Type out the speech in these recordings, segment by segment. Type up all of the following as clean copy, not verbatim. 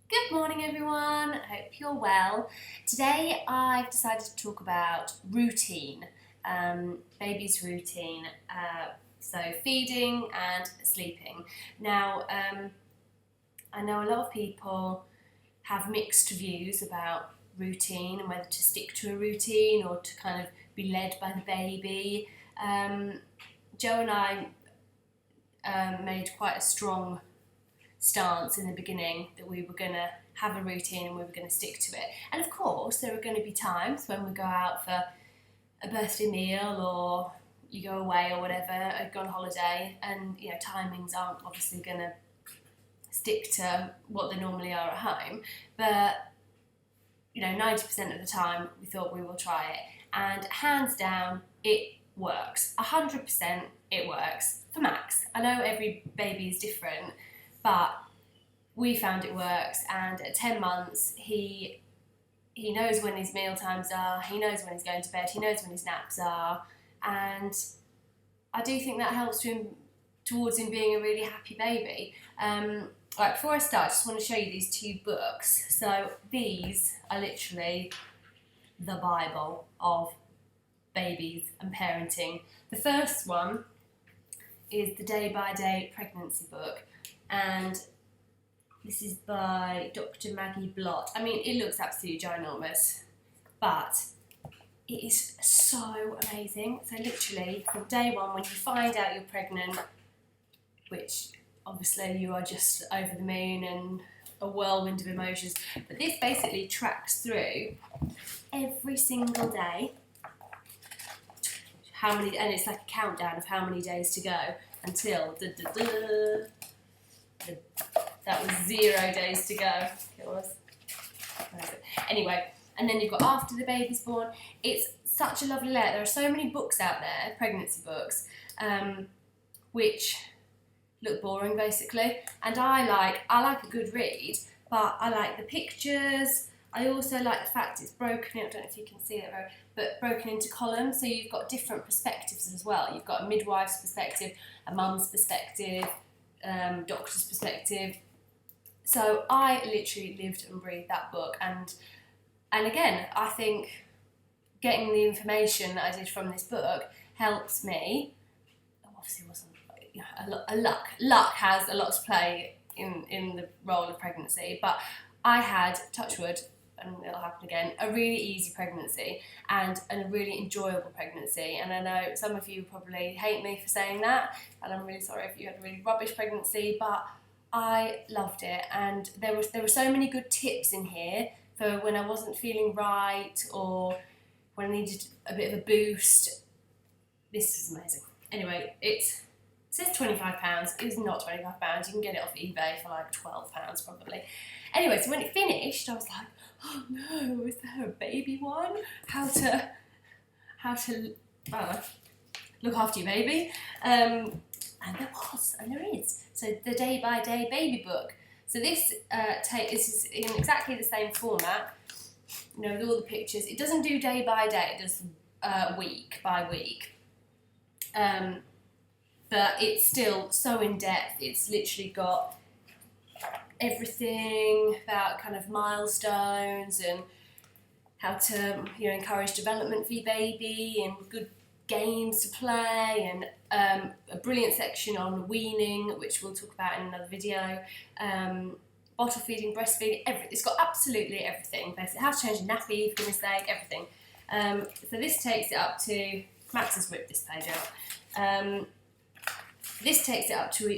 Good morning everyone, I hope you're well. Today I've decided to talk about routine, baby's routine, so feeding and sleeping. Now I know a lot of people have mixed views about routine and whether to stick to a routine or to kind of be led by the baby. Joe and I made quite a strong stance in the beginning that we were going to have a routine and we were going to stick to it. And of course there are going to be times when we go out for a birthday meal or you go away or whatever, or go on holiday, and timings aren't obviously going to stick to what they normally are at home, but 90% of the time we thought we will try it, and hands down it works. 100% it works for Max. I know every baby is different, but we found it works, and at 10 months he knows when his meal times are, he knows when he's going to bed, he knows when his naps are, and I do think that helps towards him being a really happy baby. Right, before I start, I just want to show you these two books. So these are literally the Bible of babies and parenting. The first one is the Day by Day pregnancy book, and this is by Dr. Maggie Blott. I mean, it looks absolutely ginormous, but it is so amazing. So literally from day one, when you find out you're pregnant, which obviously you are just over the moon and a whirlwind of emotions, but this basically tracks through every single day how many, and it's like a countdown of how many days to go until that was 0 days to go. It was. Anyway, and then you've got after the baby's born. It's such a lovely letter. There are so many books out there, pregnancy books, which look boring basically. And I like a good read, but I like the pictures. I also like the fact it's broken. I don't know if you can see it, but broken into columns, so you've got different perspectives as well. You've got a midwife's perspective, a mum's perspective, doctor's perspective. So I literally lived and breathed that book, and again, I think getting the information that I did from this book helps me. Obviously, it wasn't a luck has a lot to play in the role of pregnancy, but I had, touch wood, and it'll happen again, a really easy pregnancy and a really enjoyable pregnancy. And I know some of you probably hate me for saying that, and I'm really sorry if you had a really rubbish pregnancy, but I loved it. And there were so many good tips in here for when I wasn't feeling right or when I needed a bit of a boost. This is amazing. Anyway, it says £25. It's not £25. You can get it off eBay for like £12 probably. Anyway, so when it finished, I was like, oh no, is there a baby one? How to look after your baby. And there was, and there is. So the Day by Day baby book. So this is in exactly the same format, with all the pictures. It doesn't do day by day, it does week by week. But it's still so in depth. It's literally got everything about kind of milestones and how to encourage development for your baby and good games to play, and a brilliant section on weaning, which we'll talk about in another video, bottle feeding, breastfeeding, it's got absolutely everything, basically how to change a nappy, for goodness sake, everything. So this takes it up to, Max has whipped this page out, this takes it up to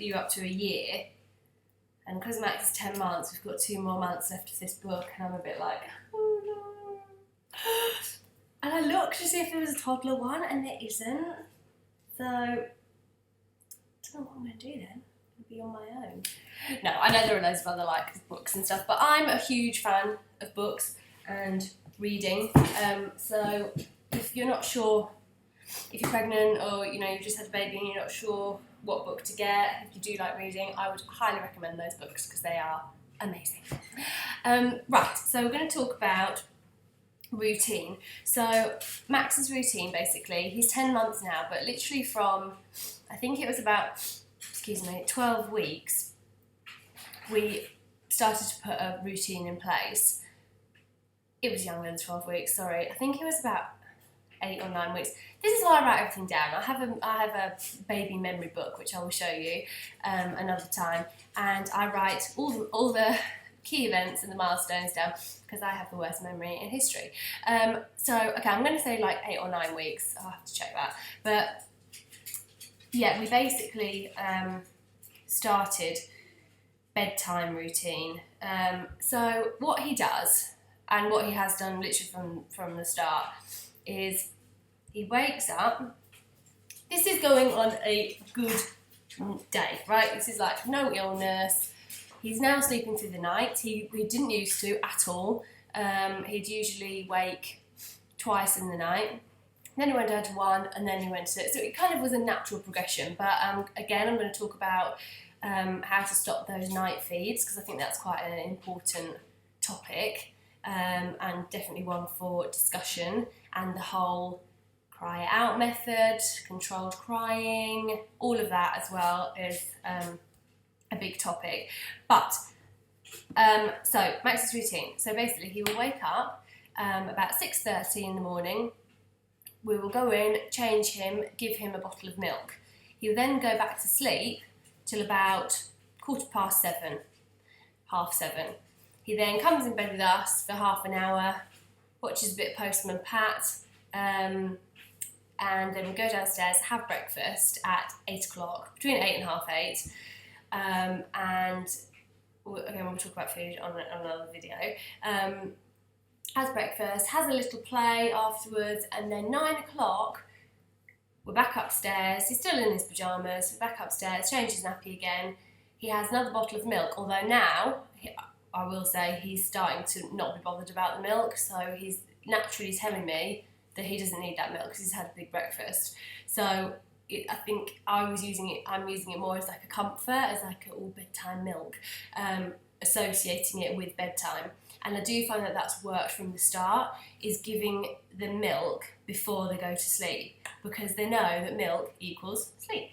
you up to a year, and because Max is 10 months, we've got 2 more months left of this book, and I'm a bit like, oh no. And I looked to see if there was a toddler one, and there isn't. So, I don't know what I'm going to do then. I'll be on my own. No, I know there are loads of other books and stuff, but I'm a huge fan of books and reading. So, if you're not sure if you're pregnant or you just had a baby and you're not sure what book to get, if you do like reading, I would highly recommend those books because they are amazing. Right, so we're going to talk about routine. So Max's routine, basically, he's 10 months now, but literally from, I think it was about, 12 weeks, we started to put a routine in place. It was younger than 12 weeks, sorry. I think it was about 8 or 9 weeks. This is why I write everything down. I have a baby memory book, which I will show you another time. And I write all the key events and the milestones down because I have the worst memory in history. So, okay, I'm going to say like 8 or 9 weeks. I'll have to check that. But yeah, we basically started bedtime routine. So what he does, and what he has done literally from the start, is he wakes up. This is going on a good day, right? This is like no illness. He's now sleeping through the night. He didn't used to at all. He'd usually wake twice in the night. Then he went down to 1, and then he went to... So it kind of was a natural progression. But again, I'm going to talk about how to stop those night feeds, because I think that's quite an important topic, and definitely one for discussion. And the whole cry it out method, controlled crying, all of that as well is a big topic. But, so Max's routine. So basically he will wake up about 6:30 in the morning. We will go in, change him, give him a bottle of milk. He will then go back to sleep till about 7:15, 7:30. He then comes in bed with us for half an hour, watches a bit of Postman Pat, and then we go downstairs, have breakfast at 8 o'clock, between 8 and half 8. And again, we'll talk about food on another video. Has breakfast, has a little play afterwards, and then 9 o'clock, we're back upstairs. He's still in his pyjamas, we're back upstairs, change his nappy again. He has another bottle of milk, although now, I will say, he's starting to not be bothered about the milk, so he's naturally telling me that he doesn't need that milk because he's had a big breakfast. So I think I'm using it more as like a comfort, as like an all bedtime milk, associating it with bedtime. And I do find that that's worked from the start, is giving the milk before they go to sleep, because they know that milk equals sleep.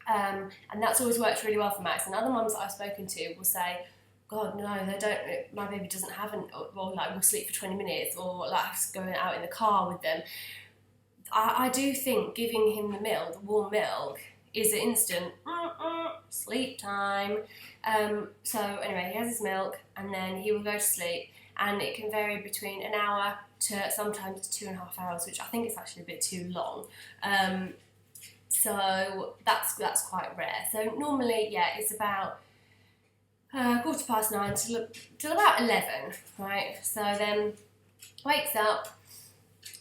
And that's always worked really well for Max. And other mums that I've spoken to will say, God, no, they don't. My baby doesn't have or like will sleep for 20 minutes, or like going out in the car with them. I do think giving him the milk, the warm milk, is an instant sleep time. So anyway, he has his milk, and then he will go to sleep, and it can vary between an hour to sometimes 2.5 hours, which I think is actually a bit too long. So that's quite rare. So normally, yeah, it's about 9:15 till about 11, right? So then wakes up,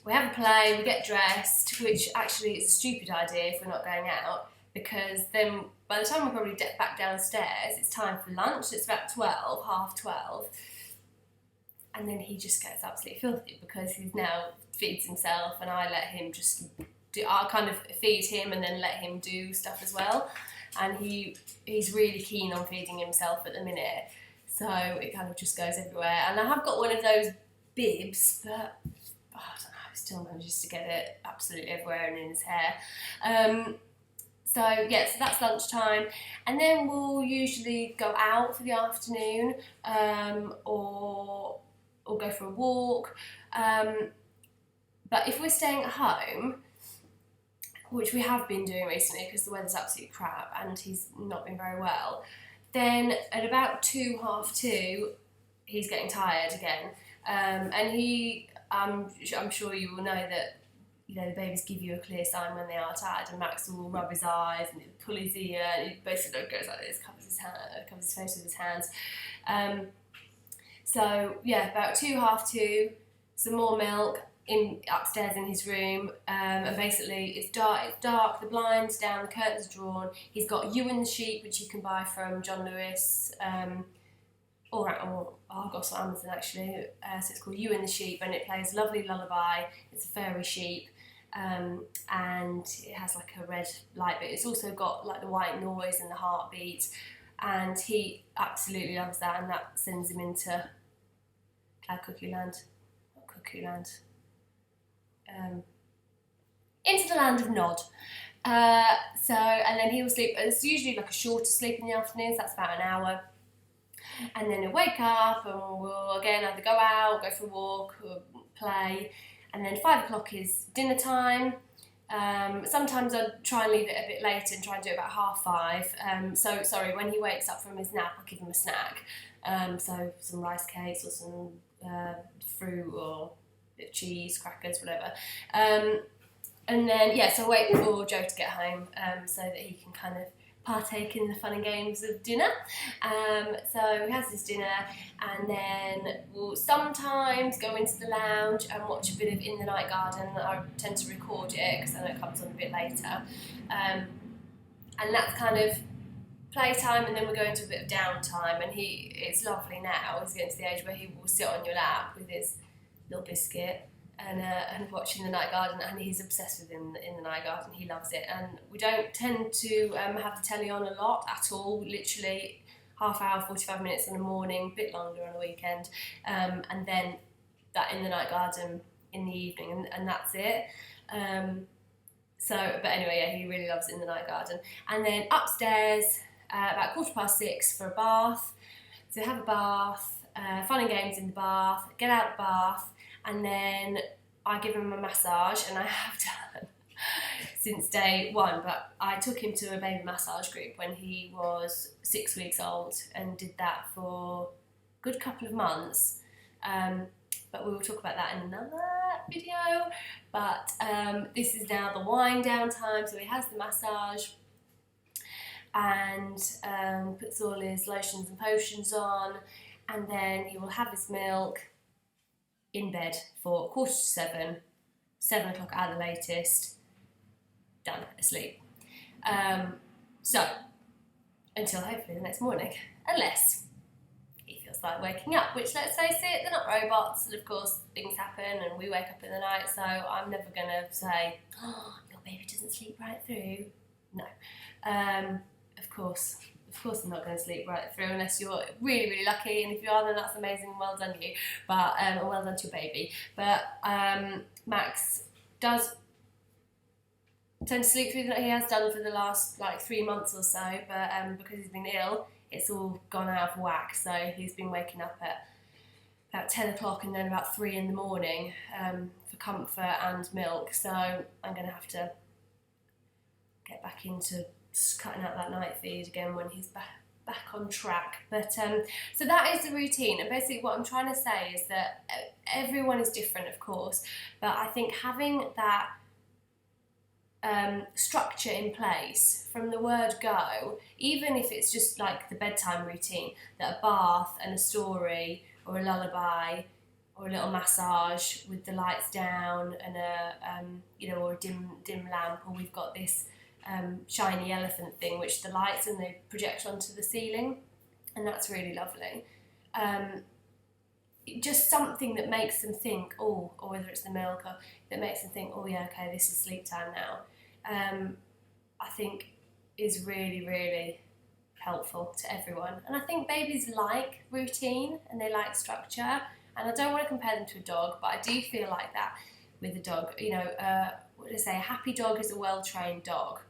we have a play, we get dressed, which actually is a stupid idea if we're not going out, because then by the time we probably get back downstairs, it's time for lunch. It's about 12, half 12, and then he just gets absolutely filthy because he's now feeds himself, and I let him I kind of feed him and then let him do stuff as well. And he's really keen on feeding himself at the minute, so it kind of just goes everywhere. And I have got one of those bibs, but I don't know, he still manages to get it absolutely everywhere and in his hair. So yeah, so that's lunchtime, and then we'll usually go out for the afternoon, or go for a walk. But if we're staying at home, which we have been doing recently because the weather's absolutely crap and he's not been very well, then at about 2, half 2, he's getting tired again. And I'm sure you will know that, you know, the babies give you a clear sign when they are tired, and Max will rub his eyes and he'll pull his ear, and he basically goes like this, covers his face with his hands. So yeah, about 2, half 2, some more milk, upstairs in his room, and basically it's dark, the blinds down, the curtains drawn. He's got You and the Sheep, which you can buy from John Lewis, or Argos or Amazon actually. So it's called You and the Sheep, and it plays a lovely lullaby. It's a fairy sheep, and it has like a red light, but it's also got like the white noise and the heartbeat, and he absolutely loves that, and that sends him into Cloud Cuckoo Land. Not Cuckoo Land. Into the land of Nod. And then he will sleep. It's usually like a shorter sleep in the afternoons, that's about an hour. And then he'll wake up and we'll again either go out, go for a walk, or play. And then 5 o'clock is dinner time. Sometimes I'll try and leave it a bit later and try and do it about 5:30. So sorry, when he wakes up from his nap, I'll give him a snack. So some rice cakes or some fruit or a bit of cheese, crackers, whatever. And then, so wait for Joe to get home so that he can kind of partake in the fun and games of dinner. So he has his dinner, and then we'll sometimes go into the lounge and watch a bit of In the Night Garden. I tend to record it because I know it comes on a bit later. And that's kind of playtime, and then we're going to a bit of downtime, and it's lovely now. He's getting to the age where he will sit on your lap with his little biscuit and watching the Night Garden, and he's obsessed with In the Night Garden. He loves it, and we don't tend to have the telly on a lot at all, literally half hour, 45 minutes in the morning, a bit longer on a weekend, and then that In the Night Garden in the evening, and that's it. But anyway, he really loves In the Night Garden. And then upstairs, about 6:15 for a bath. So have a bath, fun and games in the bath, get out of the bath, and then I give him a massage, and I have done since day one, but I took him to a baby massage group when he was 6 weeks old and did that for a good couple of months. But we will talk about that in another video. But this is now the wind down time, so he has the massage and puts all his lotions and potions on, and then he will have his milk in bed for 6:45, 7 o'clock at the latest, done, asleep. So, until hopefully the next morning, unless he feels like waking up, which, let's face it, they're not robots, and of course things happen and we wake up in the night, so I'm never going to say, oh, your baby doesn't sleep right through. No. Of course I'm not going to sleep right through unless you're really, really lucky, and if you are, then that's amazing, well done you, but well done to your baby. But Max does tend to sleep through the night. He has done for the last 3 months or so, but because he's been ill, it's all gone out of whack, so he's been waking up at about 10 o'clock and then about 3 in the morning for comfort and milk, so I'm going to have to get back into cutting out that night feed again when he's back on track. But so that is the routine, and basically what I'm trying to say is that everyone is different, of course, but I think having that structure in place from the word go, even if it's just like the bedtime routine, that a bath and a story or a lullaby or a little massage with the lights down and or a dim lamp, or we've got this shiny elephant thing which the lights and they project onto the ceiling, and that's really lovely. Just something that makes them think, or whether it's the milk, or that makes them think, oh yeah, okay, this is sleep time now, I think is really, really helpful to everyone. And I think babies like routine and they like structure, and I don't want to compare them to a dog, but I do feel like that with a dog. What do I say? A happy dog is a well-trained dog.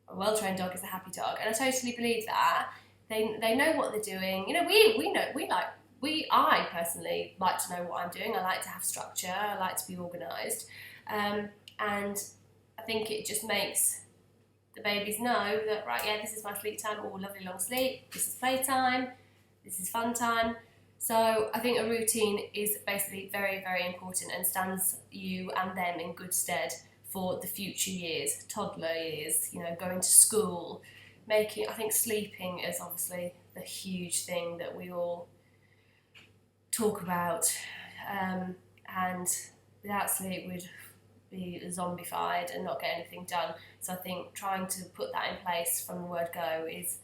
A well-trained dog is a happy dog, and I totally believe that. They know what they're doing. I personally like to know what I'm doing. I like to have structure. I like to be organised, and I think it just makes the babies know that, right, yeah, this is my sleep time. Oh, lovely long sleep. This is playtime. This is fun time. So I think a routine is basically very, very important and stands you and them in good stead for the future years, toddler years, going to school, I think sleeping is obviously the huge thing that we all talk about, and without sleep we'd be zombified and not get anything done. So I think trying to put that in place from the word go is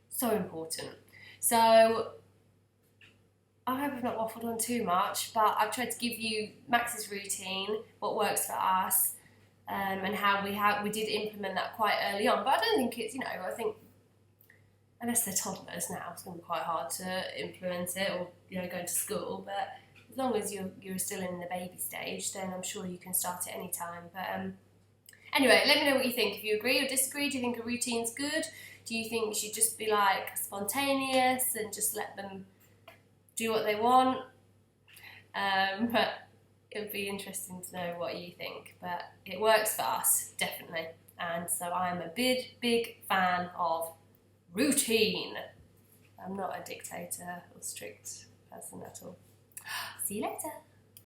so important. So I hope I've not waffled on too much, but I've tried to give you Max's routine, what works for us, and how we did implement that quite early on. But I don't think it's, I think unless they're toddlers now, it's going to be quite hard to implement it, or going to school. But as long as you're still in the baby stage, then I'm sure you can start at any time. But Anyway, let me know what you think. If you agree or disagree, do you think a routine's good? Do you think we should just be like spontaneous and just let them do what they want? But it would be interesting to know what you think. But it works for us, definitely. And so I'm a big fan of routine. I'm not a dictator or strict person at all. See you later.